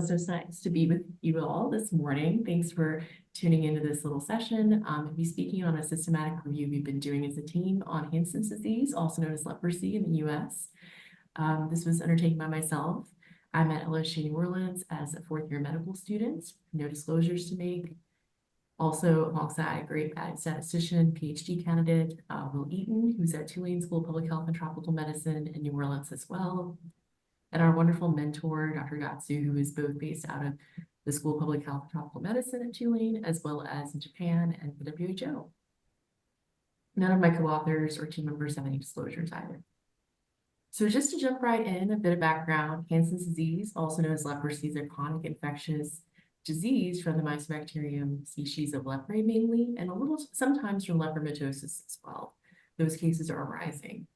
it's so nice to be with you all this morning. Thanks for tuning into this little session. I'll be speaking on a systematic review we've been doing as a team on Hansen's disease, also known as leprosy in the US. This was undertaken by myself. I'm at LSU New Orleans as a fourth-year medical student. No disclosures to make. Also, alongside a great statistician, PhD candidate, Will Eaton, who's at Tulane School of Public Health and Tropical Medicine in New Orleans as well. And our wonderful mentor, Dr. Yotsu, who is both based out of the School of Public Health and Tropical Medicine at Tulane, as well as in Japan and the WHO. None of my co-authors or team members have any disclosures either. So just to jump right in, a bit of background, Hansen's disease, also known as leprosy, is a chronic infectious disease from the Mycobacterium species of leprae mainly, and a little sometimes from lepromatosis as well. Those cases are arising.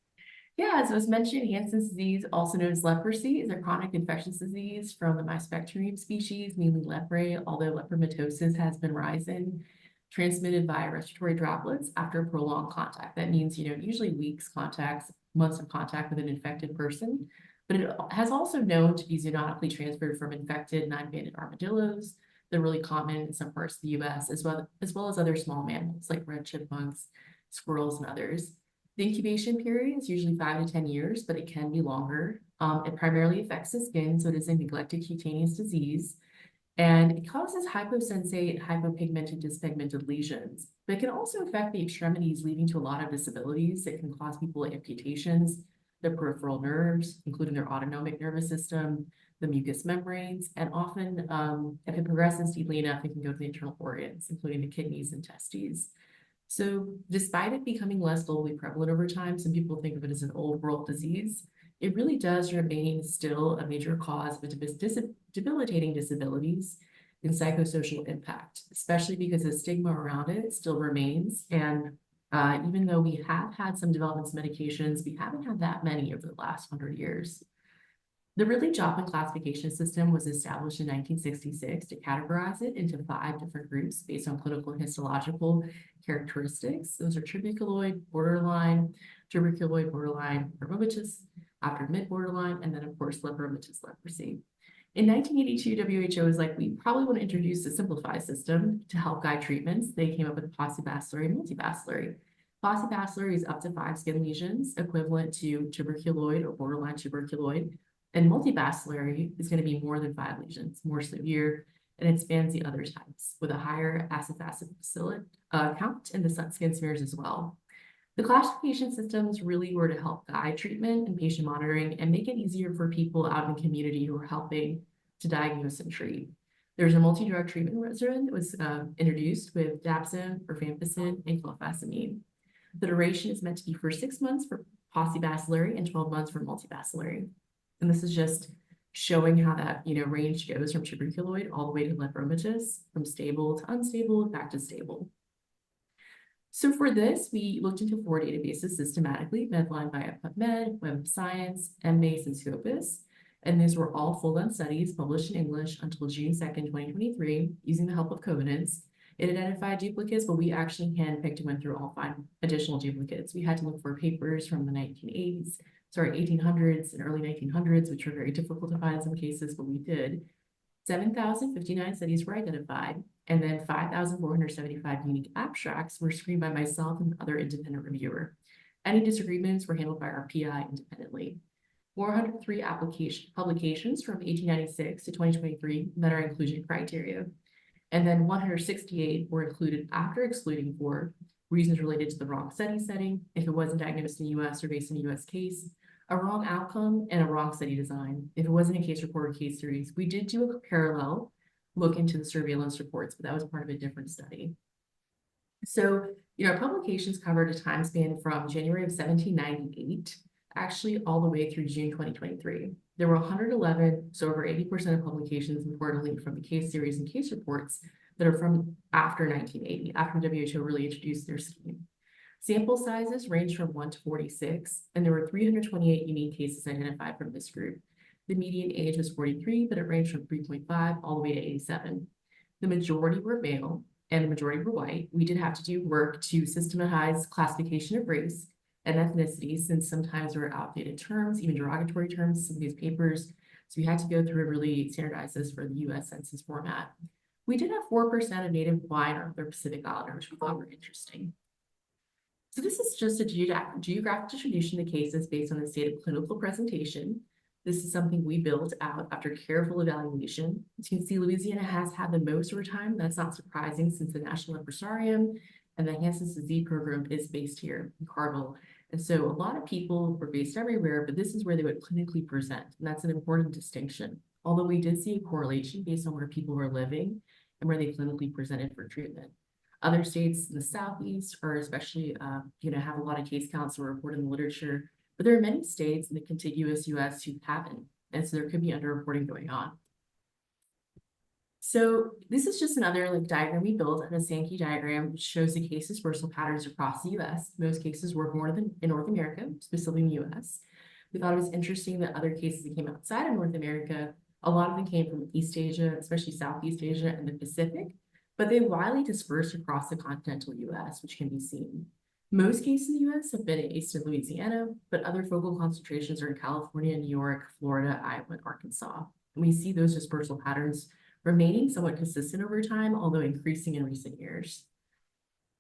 Yeah, as was mentioned, Hansen's disease, also known as leprosy, is a chronic infectious disease from the Mycobacterium species, mainly leprae, although lepromatosis has been rising, transmitted via respiratory droplets after prolonged contact. That means, usually weeks contacts, months of contact with an infected person, but it has also known to be zoonotically transferred from infected nine-banded armadillos. They're really common in some parts of the US, as well as other small mammals like red chipmunks, squirrels, and others. The incubation period is usually 5 to 10 years, but it can be longer. It primarily affects the skin, so it is a neglected cutaneous disease. And it causes hyposensate, hypopigmented, dyspigmented lesions. But it can also affect the extremities, leading to a lot of disabilities. It can cause people amputations, their peripheral nerves, including their autonomic nervous system, the mucous membranes, and often, if it progresses deeply enough, it can go to the internal organs, including the kidneys and testes. So despite it becoming less globally prevalent over time, some people think of it as an old world disease. It really does remain still a major cause of debilitating disabilities and psychosocial impact, especially because the stigma around it still remains. And even though we have had some developments in medications, we haven't had that many over the last 100 years. The Ridley Joplin classification system was established in 1966 to categorize it into 5 different groups based on clinical and histological characteristics. Those are tuberculoid, borderline, lepromatous, after mid-borderline, and then of course lepromatous leprosy. In 1982, WHO was like, we probably want to introduce a simplified system to help guide treatments. They came up with paucibacillary and multibacillary. Paucibacillary is up to 5 skin lesions, equivalent to tuberculoid or borderline tuberculoid. And multibacillary is going to be more than 5 lesions, more severe, and it spans the other types with a higher acid-facet bacillus count in the skin smears as well. The classification systems really were to help guide treatment and patient monitoring and make it easier for people out in the community who are helping to diagnose and treat. There's a multi-drug treatment regimen that was introduced with dapsone, rifampicin, and clofazimine. The duration is meant to be for 6 months for paucibacillary and 12 months for multibacillary. And this is just showing how that range goes from tuberculoid all the way to lepromatous, from stable to unstable, back to stable. So for this, we looked into 4 databases systematically, Medline via PubMed, Web of Science, Embase, and Scopus. And these were all full-length studies published in English until June 2nd, 2023, using the help of covenants. It identified duplicates, but we actually handpicked and went through all 5 additional duplicates. We had to look for papers from the 1800s and early 1900s, which were very difficult to find in some cases, but we did. 7,059 studies were identified, and then 5,475 unique abstracts were screened by myself and other independent reviewer. Any disagreements were handled by our PI independently. 403 publications from 1896 to 2023 met our inclusion criteria, and then 168 were included after excluding for reasons related to the wrong study setting, if it wasn't diagnosed in the US or based on a US case, a wrong outcome, and a wrong study design. If it wasn't a case report or case series, we did do a parallel look into the surveillance reports, but that was part of a different study. So, our publications covered a time span from January of 1798, actually all the way through June 2023. There were 111, so over 80% of publications, importantly, from the case series and case reports that are from after 1980, after WHO really introduced their scheme. Sample sizes ranged from 1 to 46, and there were 328 unique cases identified from this group. The median age was 43, but it ranged from 3.5 all the way to 87. The majority were male, and the majority were white. We did have to do work to systematize classification of race and ethnicity, since sometimes there were outdated terms, even derogatory terms. Some of these papers So we had to go through and really standardize this for the US Census format. We did have 4% of Native Hawaiian or other Pacific Islanders, which we thought were interesting. So this is just a geographic distribution of the cases based on the state of clinical presentation. This is something we built out after careful evaluation. As you can see, Louisiana has had the most over time. That's not surprising since the National Leprosarium and the Hansen's disease program is based here in Carville. And so a lot of people were based everywhere, but this is where they would clinically present. And that's an important distinction. Although we did see a correlation based on where people were living and where they clinically presented for treatment. Other states in the Southeast are especially, have a lot of case counts that were reported in the literature, but there are many states in the contiguous US who haven't, and so there could be underreporting going on. So this is just another diagram we built, and a Sankey diagram, which shows the case dispersal patterns across the US. Most cases were more than in North America, specifically in the US. We thought it was interesting that other cases that came outside of North America, a lot of them came from East Asia, especially Southeast Asia and the Pacific, but they widely dispersed across the continental US, which can be seen. Most cases in the US have been based in Louisiana, but other focal concentrations are in California, New York, Florida, Iowa, and Arkansas. And we see those dispersal patterns remaining somewhat consistent over time, although increasing in recent years.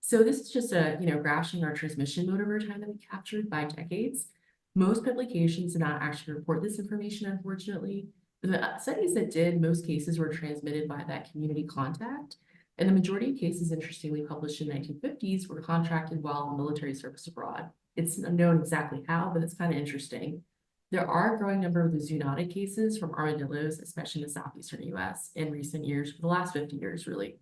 So this is just a graph showing our transmission mode over time that we captured by decades. Most publications did not actually report this information, unfortunately. But the studies that did, most cases were transmitted by that community contact. And the majority of cases, interestingly, published in the 1950s were contracted while in military service abroad. It's unknown exactly how, but it's kind of interesting. There are a growing number of the zoonotic cases from armadillos, especially in the southeastern US, in recent years, for the last 50 years, really.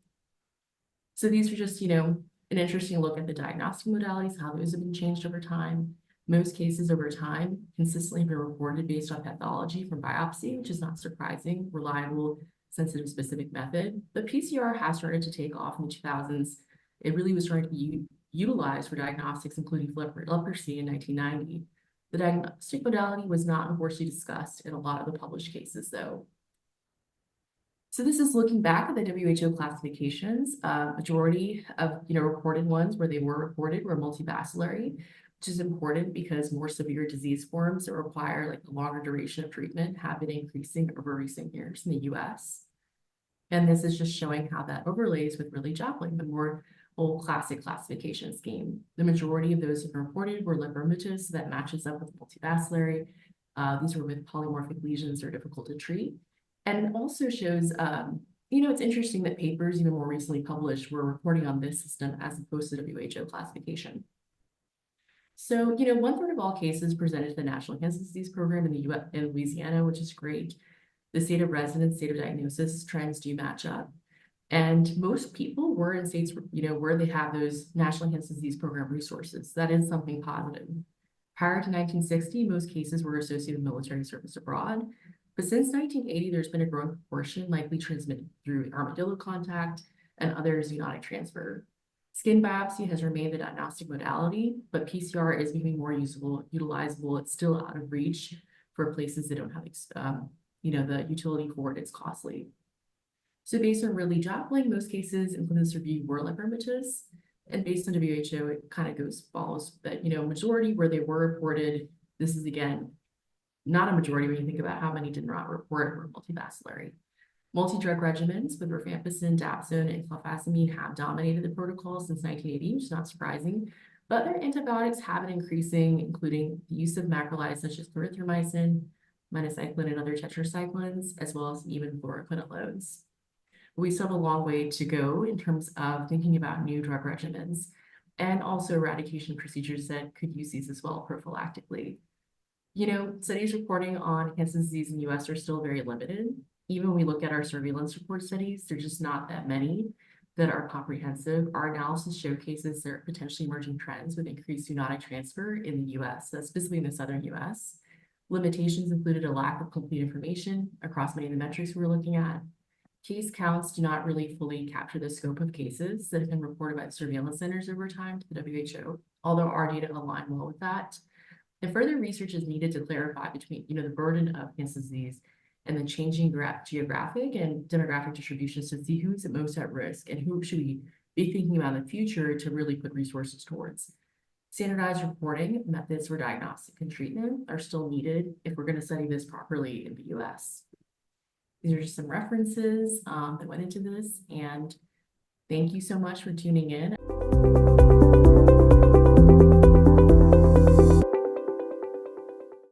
So these are just, an interesting look at the diagnostic modalities, how those have been changed over time. Most cases over time consistently have been reported based on pathology from biopsy, which is not surprising, reliable, sensitive, specific method. But PCR has started to take off in the 2000s. It really was starting to be utilized for diagnostics, including leprosy in 1990. The diagnostic modality was not unfortunately discussed in a lot of the published cases, though. So this is looking back at the WHO classifications. Majority of reported ones where they were reported were multivacillary, which is important because more severe disease forms that require a longer duration of treatment have been increasing over recent years in the US. And this is just showing how that overlays with really Joplin, the more old classic classification scheme. The majority of those that were reported were lepromatous, so that matches up with multivacillary. These were with polymorphic lesions that are difficult to treat. And it also shows, it's interesting that papers even more recently published were reporting on this system as opposed to WHO classification. So, 1/3 of all cases presented to the National Hansen Disease Program in the US, in Louisiana, which is great. The state of residence, state of diagnosis trends do match up. And most people were in states, where they have those National Hansen Disease Program resources. That is something positive. Prior to 1960, most cases were associated with military service abroad. But since 1980, there's been a growing proportion likely transmitted through armadillo contact and other zoonotic transfer. Skin biopsy has remained the diagnostic modality, but PCR is becoming more utilizable. It's still out of reach for places that don't have, the utility for it. It's costly. So based on really Joplin, most cases in this review were lepromatous, and based on WHO, it kind of follows that, majority where they were reported. This is again not a majority when you think about how many did not report were multivacillary. Multi-drug regimens with rifampicin, dapsone, and clofazimine have dominated the protocol since 1980, which is not surprising. But their antibiotics have been increasing, including the use of macrolides such as clarithromycin, minocycline, and other tetracyclines, as well as even fluoroquinolones. We still have a long way to go in terms of thinking about new drug regimens and also eradication procedures that could use these as well prophylactically. Studies reporting on Hansen's disease in the US are still very limited. Even when we look at our surveillance report studies, there's just not that many that are comprehensive. Our analysis showcases there are potentially emerging trends with increased zoonotic transfer in the US, specifically in the southern US. Limitations included a lack of complete information across many of the metrics we're looking at. Case counts do not really fully capture the scope of cases that have been reported by the surveillance centers over time to the WHO, although our data align well with that. And further research is needed to clarify between, the burden of Hansen's disease and the changing geographic and demographic distributions to see who's most at risk and who should we be thinking about in the future to really put resources towards. Standardized reporting methods for diagnostic and treatment are still needed if we're going to study this properly in the US. These are just some references that went into this, and thank you so much for tuning in.